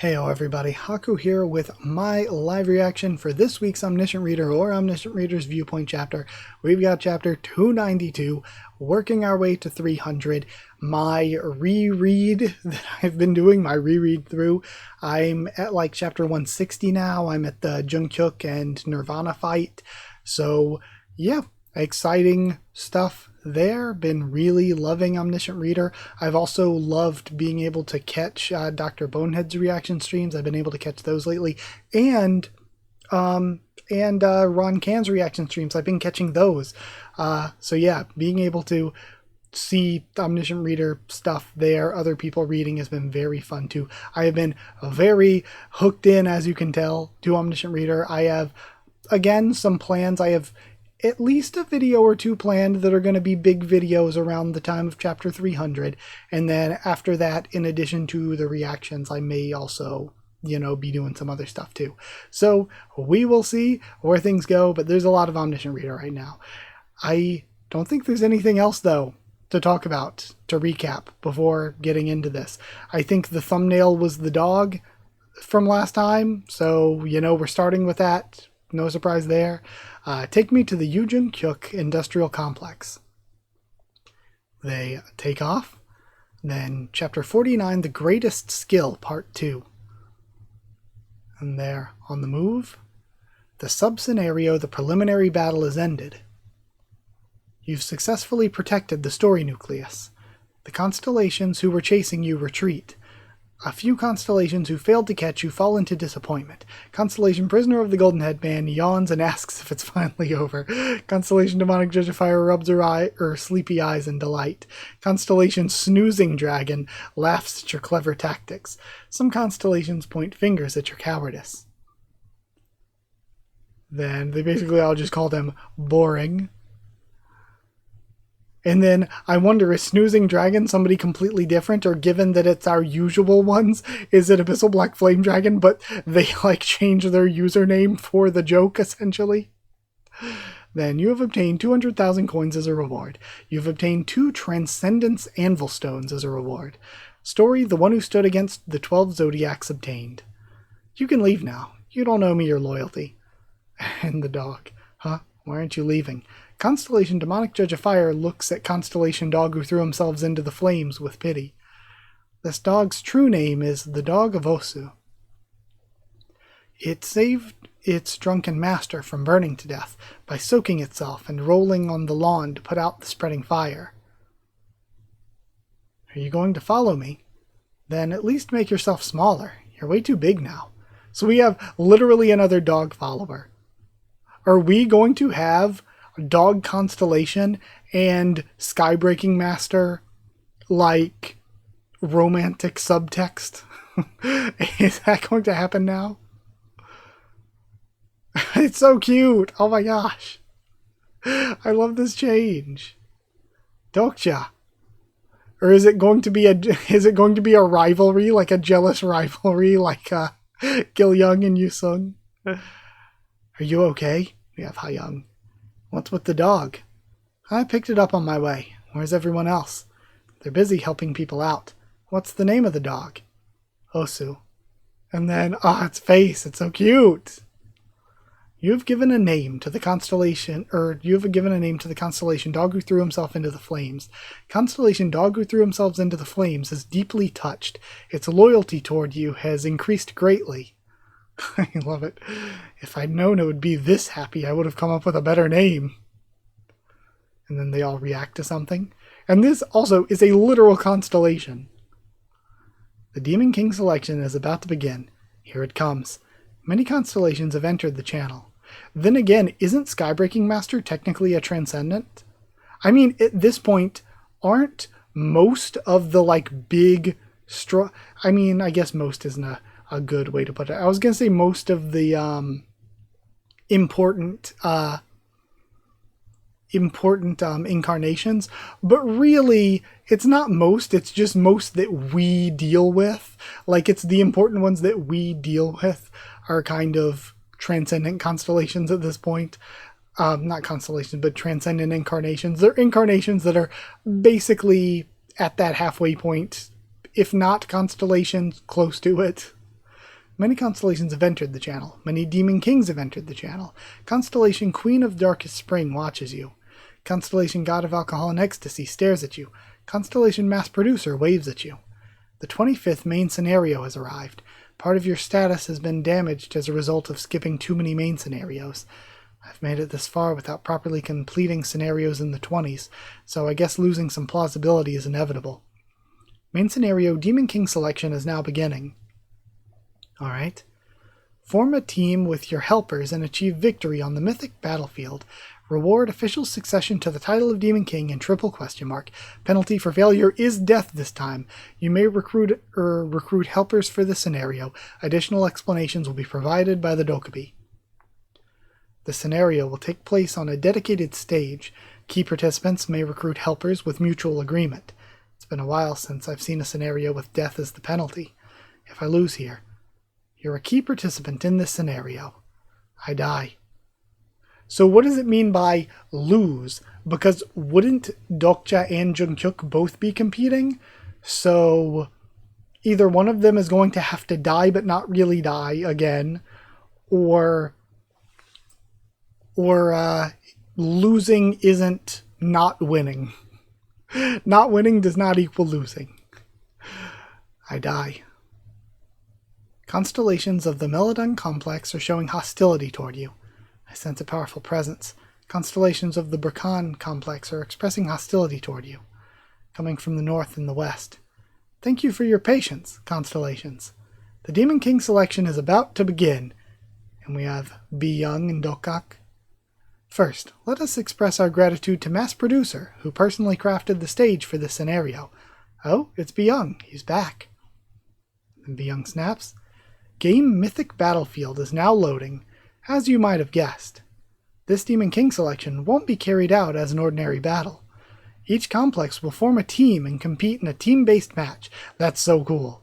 Heyo everybody, Haku here with my live reaction for this week's Omniscient Reader or Omniscient Reader's Viewpoint chapter. We've got chapter 292, working our way to 300. My reread that I've been doing, my reread through, I'm at like chapter 160 now. I'm at the Jungkook and Nirvana fight. So yeah, exciting stuff there. Been really loving Omniscient Reader. I've also loved being able to catch Dr. Bonehead's reaction streams. I've been able to catch those lately, and Ron Can's reaction streams. I've been catching those. So yeah, being able to see Omniscient Reader stuff there, other people reading, has been very fun too. I have been very hooked in, as you can tell, to Omniscient Reader. I have, again, some plans. I have at least a video or two planned that are going to be big videos around the time of chapter 300. And then after that, in addition to the reactions, I may also, be doing some other stuff too. So we will see where things go, but there's a lot of Omniscient Reader right now. I don't think there's anything else, though, to talk about, to recap before getting into this. I think the thumbnail was the dog from last time, so, we're starting with that. No surprise there. Take me to the Jungkook Industrial Complex. They take off. Then Chapter 49, The Greatest Skill, Part 2. And they're on the move. The sub-scenario, the preliminary battle is ended. You've successfully protected the story nucleus. The constellations who were chasing you retreat. A few constellations who failed to catch you fall into disappointment. Constellation Prisoner of the Golden Headband yawns and asks if it's finally over. Constellation Demonic Judge of Fire rubs her sleepy eyes in delight. Constellation Snoozing Dragon laughs at your clever tactics. Some constellations point fingers at your cowardice. Then they basically all just call them boring. And then I wonder, is Snoozing Dragon somebody completely different? Or given that it's our usual ones, is it Abyssal Black Flame Dragon, but they change their username for the joke, essentially? Then you have obtained 200,000 coins as a reward. You've obtained 2 Transcendence Anvil Stones as a reward. Story, the one who stood against the 12 Zodiacs obtained. You can leave now. You don't owe me your loyalty. And the dog. Huh? Why aren't you leaving? Constellation Demonic Judge of Fire looks at Constellation Dog who threw themselves into the flames with pity. This dog's true name is the Dog of Osu. It saved its drunken master from burning to death by soaking itself and rolling on the lawn to put out the spreading fire. Are you going to follow me? Then at least make yourself smaller. You're way too big now. So we have literally another dog follower. Are we going to have Dog Constellation and Skybreaking Master romantic subtext? Is that going to happen now? It's so cute. Oh my gosh. I love this change. Dokja. Or is it going to be a rivalry, like a jealous rivalry, like Gil Young and Yusung? Are you okay? We have Ha-young. What's with the dog? I picked it up on my way. Where's everyone else? They're busy helping people out. What's the name of the dog? Osu. And then, its face. It's so cute. You've given a name to the constellation Dog who threw himself into the flames. Constellation Dog who threw himself into the flames is deeply touched. Its loyalty toward you has increased greatly. I love it. If I'd known it would be this happy, I would have come up with a better name. And then they all react to something. And this also is a literal constellation. The Demon King selection is about to begin. Here it comes. Many constellations have entered the channel. Then again, isn't Skybreaking Master technically a transcendent? I mean, at this point, aren't most of the big I guess most isn't a good way to put it. I was going to say most of the important incarnations, but really it's not most, it's just most that we deal with. It's the important ones that we deal with are kind of transcendent constellations at this point. Not constellations, but transcendent incarnations. They're incarnations that are basically at that halfway point, if not constellations, close to it. Many constellations have entered the channel. Many demon kings have entered the channel. Constellation Queen of Darkest Spring watches you. Constellation God of Alcohol and Ecstasy stares at you. Constellation Mass Producer waves at you. The 25th main scenario has arrived. Part of your status has been damaged as a result of skipping too many main scenarios. I've made it this far without properly completing scenarios in the 20s, so I guess losing some plausibility is inevitable. Main scenario Demon King selection is now beginning. Alright. Form a team with your helpers and achieve victory on the mythic battlefield. Reward official succession to the title of Demon King and triple ? Penalty for failure is death this time. You may recruit helpers for this scenario. Additional explanations will be provided by the Dokubi. The scenario will take place on a dedicated stage. Key participants may recruit helpers with mutual agreement. It's been a while since I've seen a scenario with death as the penalty. If I lose here, you're a key participant in this scenario. I die. So what does it mean by lose? Because wouldn't Dokja and Jungkook both be competing? So either one of them is going to have to die but not really die again, or losing isn't not winning. Not winning does not equal losing. I die. Constellations of the Meladon complex are showing hostility toward you. I sense a powerful presence. Constellations of the Burkan complex are expressing hostility toward you, coming from the north and the west. Thank you for your patience, constellations. The Demon King selection is about to begin, and we have Bi-Young and Dokak. First, let us express our gratitude to Mass Producer, who personally crafted the stage for this scenario. Oh, it's Bi-Young. He's back. And Bi-Young snaps. Game Mythic Battlefield is now loading. As you might have guessed, this Demon King selection won't be carried out as an ordinary battle. Each complex will form a team and compete in a team-based match. That's so cool.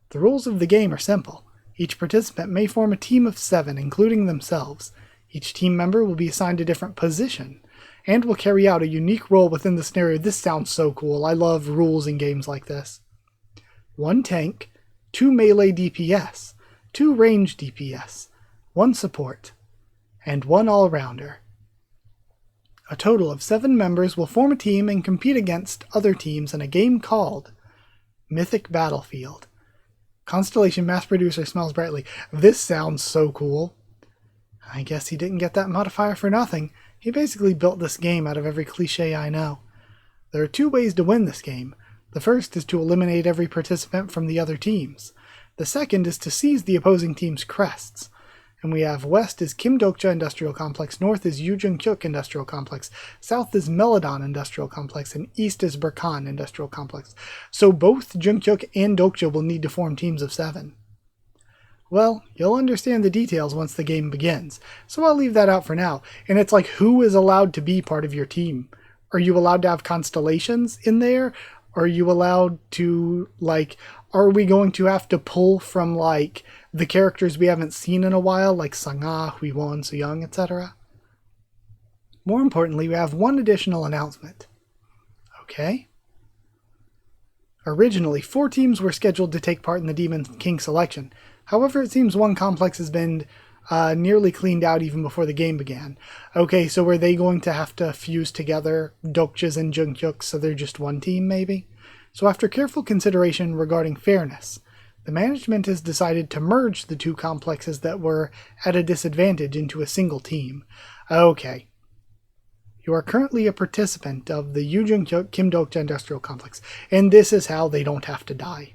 The rules of the game are simple. Each participant may form a team of 7, including themselves. Each team member will be assigned a different position, and will carry out a unique role within the scenario. This sounds so cool. I love rules in games like this. 1 tank, 2 melee DPS, 2 range DPS, 1 support, and 1 all-rounder. A total of 7 members will form a team and compete against other teams in a game called Mythic Battlefield. Constellation Mass Producer smells brightly. This sounds so cool. I guess he didn't get that modifier for nothing. He basically built this game out of every cliché I know. There are 2 ways to win this game. The first is to eliminate every participant from the other teams. The second is to seize the opposing team's crests. And we have west is Kim Dokja Industrial Complex, north is Yujungkyuk Industrial Complex, south is Meladon Industrial Complex, and east is Burkan Industrial Complex. So both Jungkyuk and Dokja will need to form teams of 7. Well, you'll understand the details once the game begins, so I'll leave that out for now. And it's like, who is allowed to be part of your team? Are you allowed to have constellations in there? Are you allowed to, like, are we going to have to pull from, like, the characters we haven't seen in a while, like Sangha, Huiwon, Suyang, etc.? More importantly, we have one additional announcement. Okay. Originally, 4 teams were scheduled to take part in the Demon King selection. However, it seems one complex has been nearly cleaned out even before the game began. Okay, so were they going to have to fuse together Dokjas and Jungkyuk so they're just one team, maybe? So after careful consideration regarding fairness, the management has decided to merge the 2 complexes that were at a disadvantage into a single team. Okay. You are currently a participant of the Yujungkyuk Kim Dokja Industrial Complex, and this is how they don't have to die.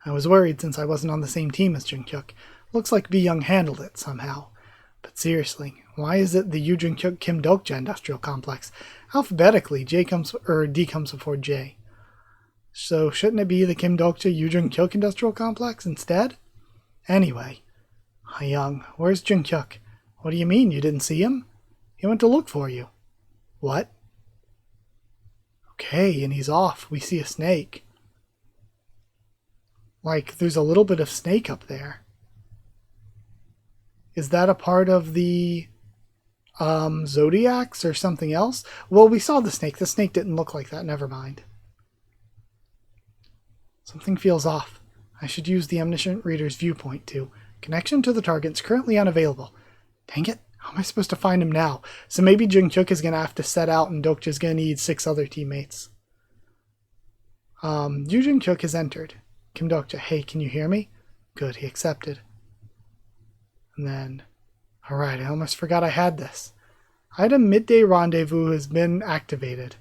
I was worried since I wasn't on the same team as Jungkyuk. Looks like Bi-Young handled it somehow. But seriously, why is it the Yujungkyuk Kim Dokja Industrial Complex? Alphabetically, D comes before J. So shouldn't it be the Kim Dokja Yujungkyuk Industrial Complex instead? Anyway, Young, where's Jungkyuk? What do you mean, you didn't see him? He went to look for you. What? Okay, and he's off. We see a snake. Like, there's a little bit of snake up there. Is that a part of the Zodiacs or something else? Well, we saw the snake. The snake didn't look like that. Never mind. Something feels off. I should use the Omniscient Reader's Viewpoint too. Connection to the target is currently unavailable. Dang it. How am I supposed to find him now? So maybe Jungkook is going to have to set out and Dokja's going to need 6 other teammates. Yu Jungkook has entered. Kim Dokja, hey, can you hear me? Good, he accepted. And then, alright, I almost forgot I had this. Item Midday Rendezvous has been activated.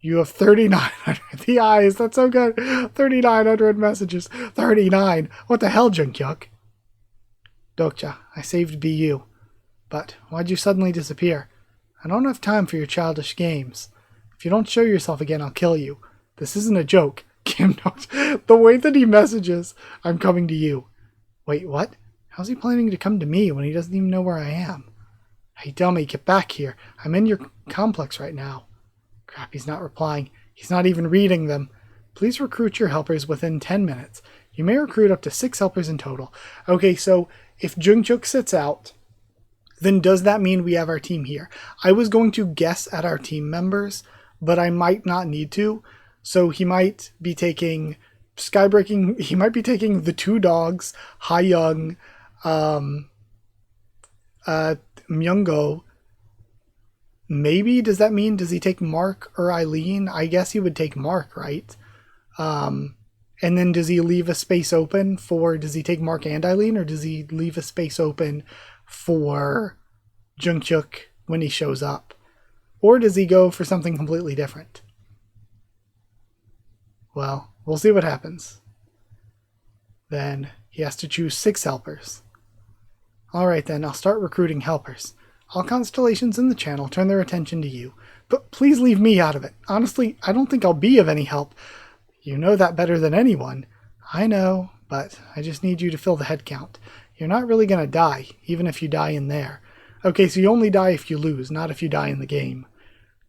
You have 3,900. The eyes, that's so good. 3,900 messages. 39. What the hell, Jungkook? Dokja, I saved BU. But why'd you suddenly disappear? I don't have time for your childish games. If you don't show yourself again, I'll kill you. This isn't a joke. Kim Dokja, the way that he messages, I'm coming to you. Wait, what? How's he planning to come to me when he doesn't even know where I am? Hey, dummy, get back here. I'm in your complex right now. Crap, he's not replying. He's not even reading them. Please recruit your helpers within 10 minutes. You may recruit up to 6 helpers in total. Okay, so if Jungkook sits out, then does that mean we have our team here? I was going to guess at our team members, but I might not need to. So he might be taking Skybreaking, he might be taking the 2 dogs, Hayoung, Myungo. Maybe, does that mean, does he take Mark or Eileen? I guess he would take Mark, right? And then does he leave a space open for, does he take Mark and Eileen, or does he leave a space open for Jungkook when he shows up? Or does he go for something completely different? Well, we'll see what happens. Then he has to choose 6 helpers. Alright then, I'll start recruiting helpers. All constellations in the channel turn their attention to you, but please leave me out of it. Honestly, I don't think I'll be of any help. You know that better than anyone. I know, but I just need you to fill the head count. You're not really going to die, even if you die in there. Okay, so you only die if you lose, not if you die in the game.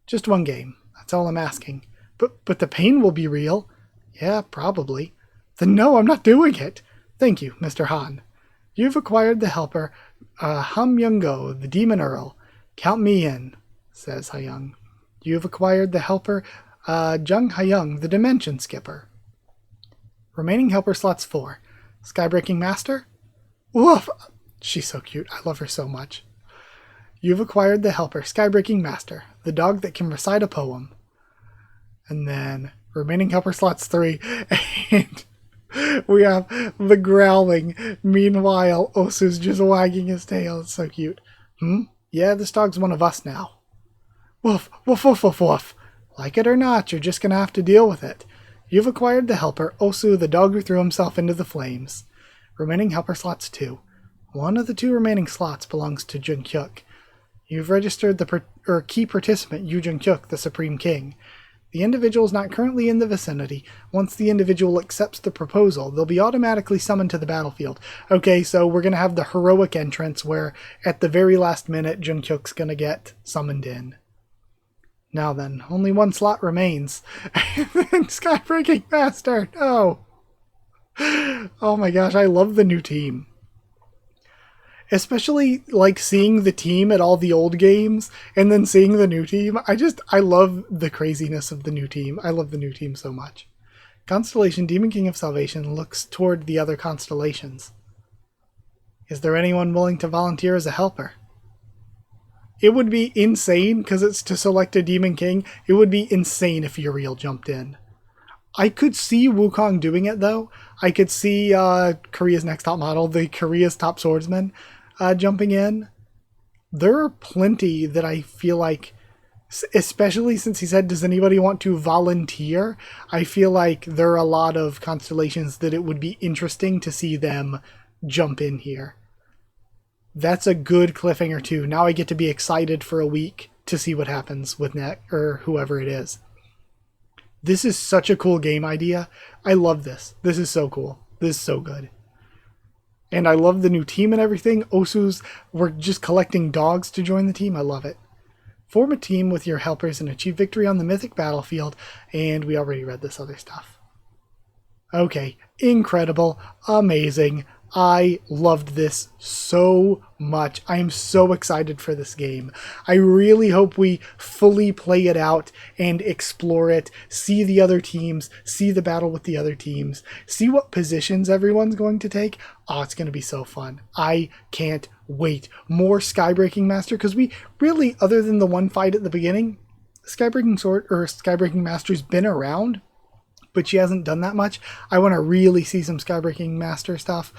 Just 1 game. That's all I'm asking. But the pain will be real. Yeah, probably. Then no, I'm not doing it. Thank you, Mr. Han. You've acquired the helper, Ham Young-go, the Demon Earl. Count me in, says Hayoung. You've acquired the helper, Jung Hayoung, the Dimension Skipper. Remaining helper slots 4. Skybreaking Master? Woof! She's so cute. I love her so much. You've acquired the helper, Skybreaking Master, the dog that can recite a poem. And then remaining helper slots 3. And we have the growling. Meanwhile, Osu's just wagging his tail. It's so cute. Yeah, this dog's one of us now. Woof, woof, woof, woof, woof. Like it or not, you're just gonna have to deal with it. You've acquired the helper, Osu, the dog who threw himself into the flames. Remaining helper slots 2. One of the 2 remaining slots belongs to Jungkook. You've registered the key participant, Yu Jungkook, the Supreme King. The individual is not currently in the vicinity. Once the individual accepts the proposal, they'll be automatically summoned to the battlefield. Okay, so we're going to have the heroic entrance where at the very last minute Jungkook's going to get summoned in. Now then, only 1 slot remains. And Skybreaking Master, no! Oh my gosh, I love the new team. Especially, like, seeing the team at all the old games, and then seeing the new team. I love the craziness of the new team. I love the new team so much. Constellation Demon King of Salvation looks toward the other constellations. Is there anyone willing to volunteer as a helper? It would be insane, because it's to select a Demon King. It would be insane if Uriel jumped in. I could see Wukong doing it, though. I could see Korea's Next Top Model, the Korea's Top Swordsman, jumping in. There are plenty that I feel like, especially since he said, does anybody want to volunteer? I feel like there are a lot of constellations that it would be interesting to see them jump in here. That's a good cliffhanger too. Now I get to be excited for a week to see what happens with or whoever it is. This is such a cool game idea. I love this. This is so cool. This is so good. And I love the new team and everything. We're just collecting dogs to join the team. I love it. Form a team with your helpers and achieve victory on the mythic battlefield. And we already read this other stuff. Okay. Incredible. Amazing. I loved this so much. I am so excited for this game. I really hope we fully play it out and explore it, see the other teams, see the battle with the other teams, see what positions everyone's going to take. Oh, it's going to be so fun. I can't wait. More Skybreaking Master, because we really, other than the one fight at the beginning, Skybreaking Master's been around, but she hasn't done that much. I want to really see some Skybreaking Master stuff.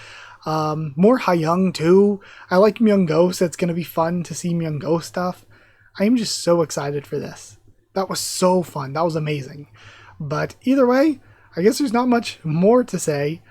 More Hayoung too. I like Myung-go, so it's going to be fun to see Myung-go stuff. I am just so excited for this. That was so fun. That was amazing. But either way, I guess there's not much more to say.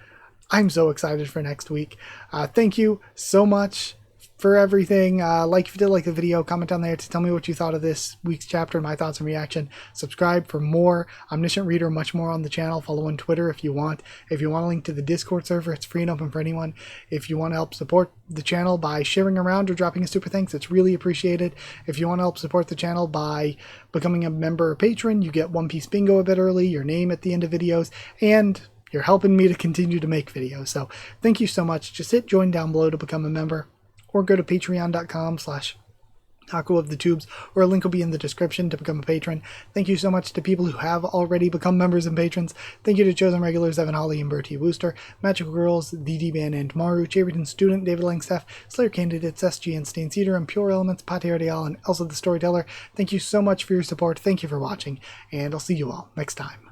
I'm so excited for next week. Thank you so much for everything. Like if you did like the video, comment down there to tell me what you thought of this week's chapter, my thoughts and reaction. Subscribe for more Omniscient Reader, much more on the channel. Follow on Twitter if you want. If you want a link to the Discord server, it's free and open for anyone. If you want to help support the channel by sharing around or dropping a super thanks, it's really appreciated. If you want to help support the channel by becoming a member or patron, you get One Piece Bingo a bit early, your name at the end of videos, and you're helping me to continue to make videos. So thank you so much. Just hit join down below to become a member, or go to patreon.com/Haku of the Tubes, or a link will be in the description to become a patron. Thank you so much to people who have already become members and patrons. Thank you to chosen regulars Evan Holly and Bertie Wooster, Magical Girls, The D-Man and Maru, Chaverton Student, David Langstaff, Slayer Candidates, SG and Stain Cedar, and Pure Elements, Pate Ardial, and Elsa the Storyteller. Thank you so much for your support. Thank you for watching, and I'll see you all next time.